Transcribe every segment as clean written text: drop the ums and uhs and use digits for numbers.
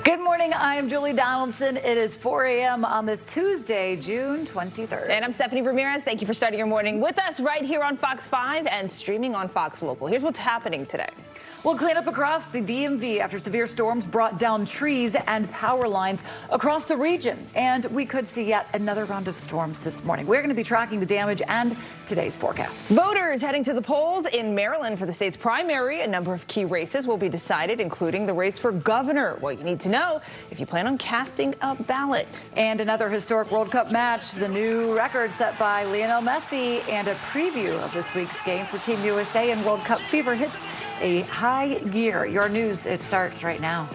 Good morning. I'm Julie Donaldson. It is 4 a.m. on this Tuesday, June 23rd. And I'm Stephanie Ramirez. Thank you for starting your morning with us right here on Fox 5 and streaming on Fox Local. Here's what's happening today. We'll clean up across the DMV after severe storms brought down trees and power lines across the region. And we could see yet another round of storms this morning. We're going to be tracking the damage and today's forecasts. Voters heading to the polls in Maryland for the state's primary. A number of key races will be decided, including the race for governor. What you need to know if you plan on casting a ballot. And another historic World Cup match, the new record set by Lionel Messi, and a preview of this week's game for Team USA and World Cup fever hits a high gear. Your news, it starts right now.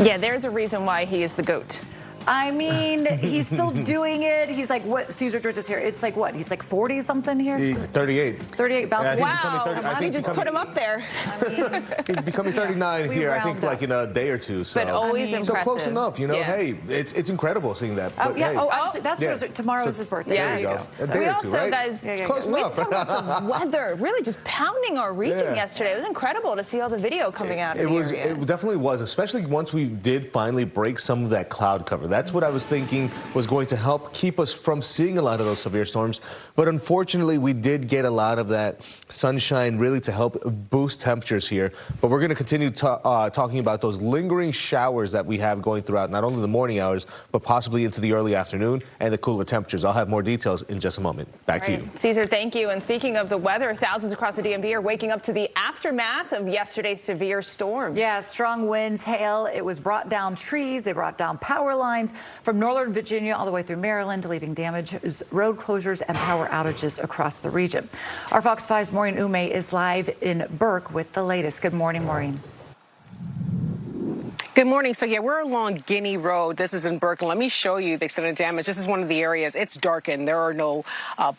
Yeah, there's a reason why he is the GOAT. I mean, he's still doing it. He's like, what? Caesar George is here. It's like, what? He's like 40 something here? He's 38. 38. About Yeah, wow. Mommy just put him up there. I mean, he's becoming 39 here, I think, like in a day or two. So. But always impressive. So close enough, you know. Yeah. Hey, it's incredible seeing that. Oh, but, yeah. hey. Oh, that's what tomorrow is his birthday. Yeah, there you go. A day we or also, two, right? guys, Close enough. We talked about the weather really just pounding our region yesterday. It was incredible to see all the video coming out. It definitely was, especially once we did finally break some of that cloud cover. That's what I was thinking was going to help keep us from seeing a lot of those severe storms. But unfortunately, we did get a lot of that sunshine really to help boost temperatures here. But we're going to continue talking about those lingering showers that we have going throughout not only the morning hours, but possibly into the early afternoon and the cooler temperatures. I'll have more details in just a moment. Back to you. Caesar, thank you. And speaking of the weather, thousands across the DMV are waking up to the aftermath of yesterday's severe storm. Yeah, strong winds, hail. It was brought down trees. They brought down power lines from northern Virginia all the way through Maryland, leaving damages, road closures, and power outages across the region. Our Fox 5's Maureen Ume is live in Burke with the latest. Good morning, Maureen. Good morning. So, yeah, we're along Guinea Road. This is in Burke. Let me show you the extent of damage. This is one of the areas. It's darkened. There are no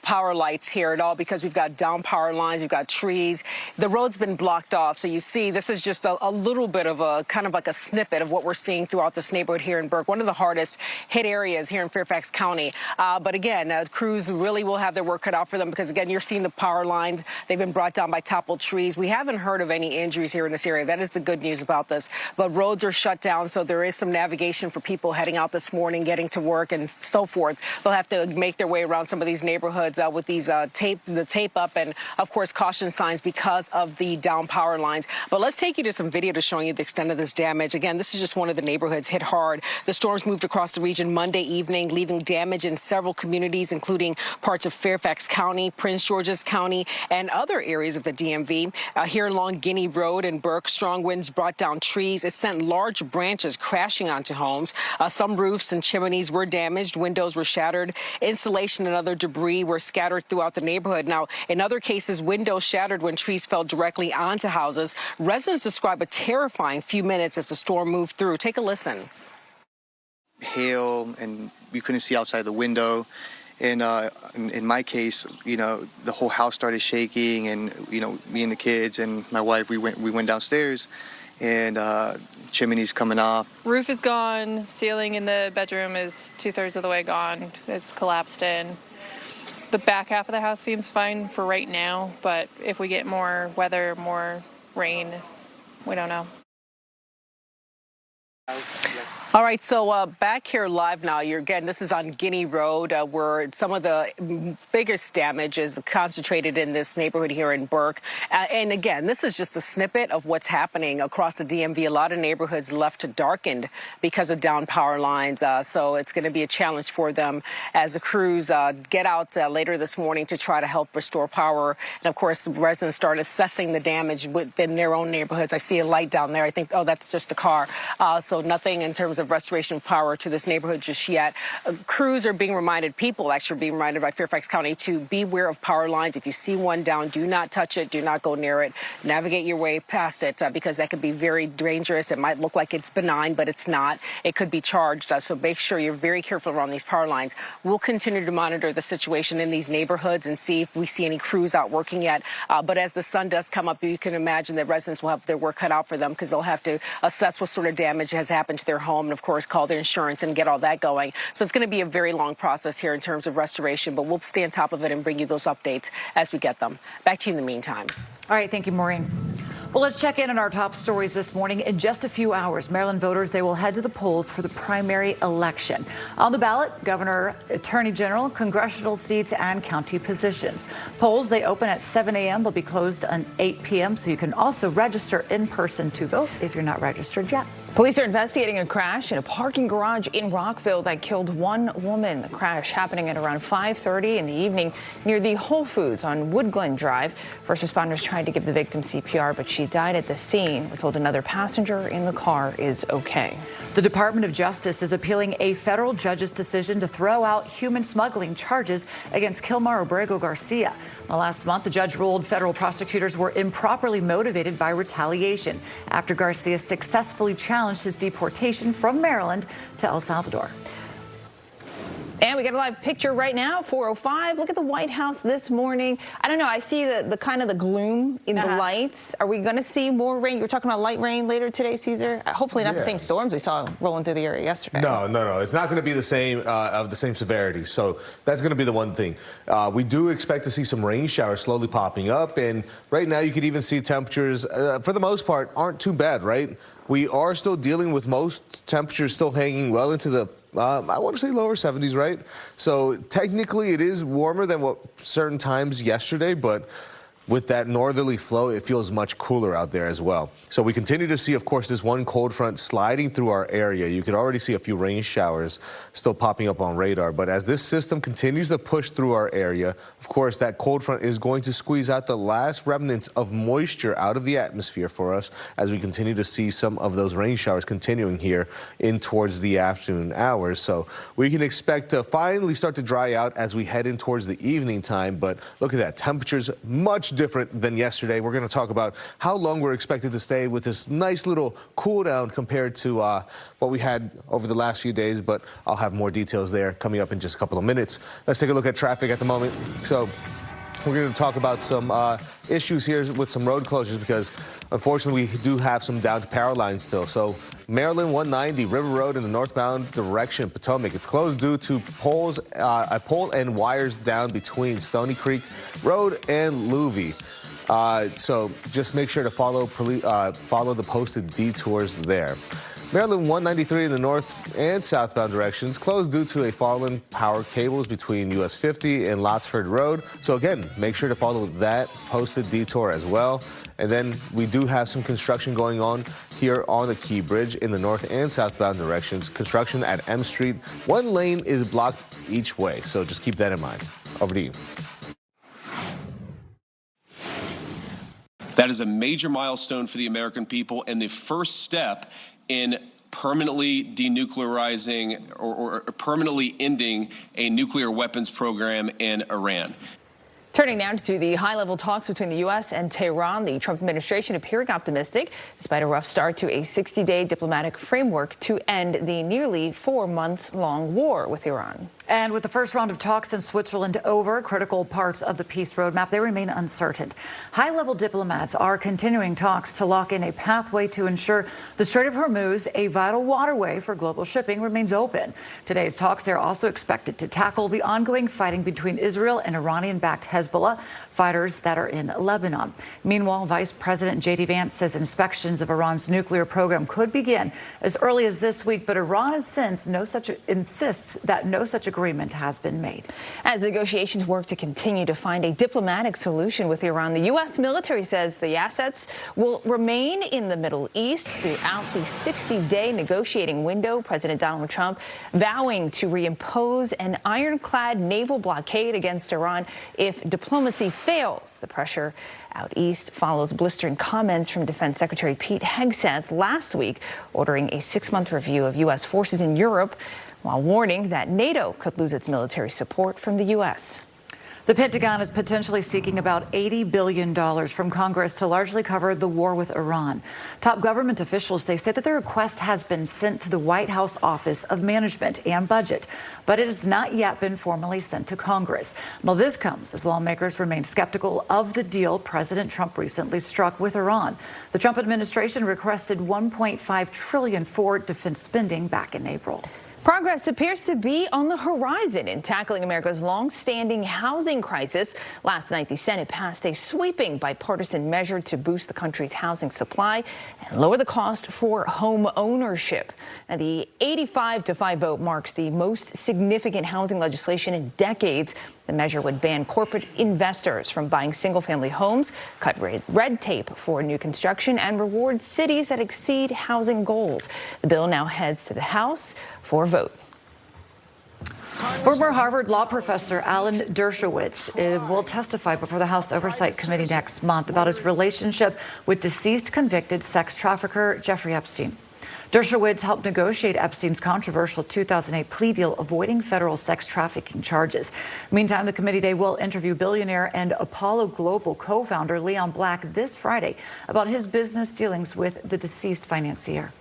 power lights here at all because we've got down power lines. We've got trees. The road's been blocked off. So you see this is just a little bit of a kind of like a snippet of what we're seeing throughout this neighborhood here in Burke, one of the hardest hit areas here in Fairfax County. But again, crews really will have their work cut out for them because, again, you're seeing the power lines. They've been brought down by toppled trees. We haven't heard of any injuries here in this area. That is the good news about this. But roads are shut down, so there is some navigation for people heading out this morning, getting to work and so forth. They'll have to make their way around some of these neighborhoods with these tape up and, of course, caution signs because of the down power lines. But let's take you to some video to show you the extent of this damage. Again, this is just one of the neighborhoods hit hard. The storms moved across the region Monday evening, leaving damage in several communities, including parts of Fairfax County, Prince George's County, and other areas of the DMV. Here along Guinea Road in Burke, strong winds brought down trees. It sent large branches crashing onto homes. Some roofs and chimneys were damaged. Windows were shattered. Insulation and other debris were scattered throughout the neighborhood. Now, in other cases, windows shattered when trees fell directly onto houses. Residents describe a terrifying few minutes as the storm moved through. Take a listen. Hail, and we couldn't see outside the window. And in my case, you know, the whole house started shaking, and you know, me and the kids and my wife, we went downstairs, and chimneys coming off. Roof is gone. Ceiling in the bedroom is 2/3 of the way gone. It's collapsed in. The back half of the house seems fine for right now, but if we get more weather, more rain, we don't know. All right, so back here live now. Again, this is on Guinea Road, where some of the biggest damage is concentrated in this neighborhood here in Burke. And again, this is just a snippet of what's happening across the DMV. A lot of neighborhoods left darkened because of down power lines. So it's going to be a challenge for them as the crews get out later this morning to try to help restore power. And of course, residents start assessing the damage within their own neighborhoods. I see a light down there. I think, oh, that's just a car. So nothing in terms of restoration of power to this neighborhood just yet. Crews are being reminded, people actually are being reminded by Fairfax County to beware of power lines. If you see one down, do not touch it, do not go near it, navigate your way past it because that could be very dangerous. It might look like it's benign, but it's not. It could be charged, so make sure you're very careful around these power lines. We'll continue to monitor the situation in these neighborhoods and see if we see any crews out working yet. But as the sun does come up, you can imagine that residents will have their work cut out for them because they'll have to assess what sort of damage has happened to their home and, of course, call their insurance and get all that going. So it's going to be a very long process here in terms of restoration, but we'll stay on top of it and bring you those updates as we get them. Back to you in the meantime. All right. Thank you, Maureen. Well, let's check in on our top stories this morning. In just a few hours, Maryland voters, they will head to the polls for the primary election. On the ballot, governor, attorney general, congressional seats, and county positions. Polls, they open at 7 a.m. They'll be closed at 8 p.m. So you can also register in person to vote if you're not registered yet. Police are investigating a crash in a parking garage in Rockville that killed one woman. The crash happening at around 5:30 in the evening near the Whole Foods on Wood Glen Drive. First responders tried to give the victim CPR, but she died at the scene. We're told another passenger in the car is okay. The Department of Justice is appealing a federal judge's decision to throw out human smuggling charges against Kilmar Obrego Garcia. Well, last month, the judge ruled federal prosecutors were improperly motivated by retaliation after Garcia successfully challenged his deportation from Maryland to El Salvador. And we got a live picture right now, 4:05. Look at the White House this morning. I don't know. I see the kind of the gloom in the lights. Are we going to see more rain? You were talking about light rain later today, Caesar. Hopefully not the same storms we saw rolling through the area yesterday. No. It's not going to be the same of the same severity. So that's going to be the one thing. We do expect to see some rain showers slowly popping up. And right now you could even see temperatures, for the most part, aren't too bad, right? We are still dealing with most temperatures still hanging well into the I want to say lower 70s, right? So technically it is warmer than what certain times yesterday, but with that northerly flow, it feels much cooler out there as well. So we continue to see, of course, this one cold front sliding through our area. You can already see a few rain showers still popping up on radar. But as this system continues to push through our area, of course, that cold front is going to squeeze out the last remnants of moisture out of the atmosphere for us as we continue to see some of those rain showers continuing here in towards the afternoon hours. So we can expect to finally start to dry out as we head in towards the evening time. But look at that, temperatures much different than yesterday. We're going to talk about how long we're expected to stay with this nice little cool down compared to what we had over the last few days, but I'll have more details there coming up in just a couple of minutes. Let's take a look at traffic at the moment. So we're going to talk about some issues here with some road closures because unfortunately we do have some down to power lines still. So Maryland 190 River Road in the northbound direction, Potomac. It's closed due to a pole and wires down between Stony Creek Road and Louvi. So just make sure to follow the posted detours there. Maryland 193 in the north and southbound directions closed due to a fallen power cables between US 50 and Lotsford Road. So again, make sure to follow that posted detour as well. And then we do have some construction going on here on the Key Bridge in the north and southbound directions. Construction at M Street. One lane is blocked each way, so just keep that in mind. Over to you. That is a major milestone for the American people and the first step in permanently denuclearizing or permanently ending a nuclear weapons program in Iran. Turning now to the high-level talks between the U.S. and Tehran, the Trump administration appearing optimistic despite a rough start to a 60-day diplomatic framework to end the nearly 4 months-long war with Iran. And with the first round of talks in Switzerland over, critical parts of the peace roadmap, they remain uncertain. High-level diplomats are continuing talks to lock in a pathway to ensure the Strait of Hormuz, a vital waterway for global shipping, remains open. Today's talks, they're also expected to tackle the ongoing fighting between Israel and Iranian-backed Hezbollah fighters that are in Lebanon. Meanwhile, Vice President J.D. Vance says inspections of Iran's nuclear program could begin as early as this week, but Iran insists that no such agreement has been made. As negotiations work to continue to find a diplomatic solution with Iran, the U.S. military says the assets will remain in the Middle East throughout the 60-day negotiating window. President Donald Trump vowing to reimpose an ironclad naval blockade against Iran if diplomacy fails. The pressure out east follows blistering comments from Defense Secretary Pete Hegseth last week, ordering a 6-month review of U.S. forces in Europe, while warning that NATO could lose its military support from the U.S. The Pentagon is potentially seeking about $80 billion from Congress to largely cover the war with Iran. Top government officials, they say that the request has been sent to the White House Office of Management and Budget, but it has not yet been formally sent to Congress. Now, this comes as lawmakers remain skeptical of the deal President Trump recently struck with Iran. The Trump administration requested $1.5 trillion for defense spending back in April. Progress appears to be on the horizon in tackling America's long-standing housing crisis. Last night, the Senate passed a sweeping bipartisan measure to boost the country's housing supply and lower the cost for home ownership. Now, the 85-5 vote marks the most significant housing legislation in decades. The measure would ban corporate investors from buying single-family homes, cut red tape for new construction, and reward cities that exceed housing goals. The bill now heads to the House for vote. Former Harvard law professor Alan Dershowitz will testify before the House Oversight Committee next month about his relationship with deceased convicted sex trafficker Jeffrey Epstein. Dershowitz helped negotiate Epstein's controversial 2008 plea deal avoiding federal sex trafficking charges. Meantime, the committee, they will interview billionaire and Apollo Global co-founder Leon Black this Friday about his business dealings with the deceased financier.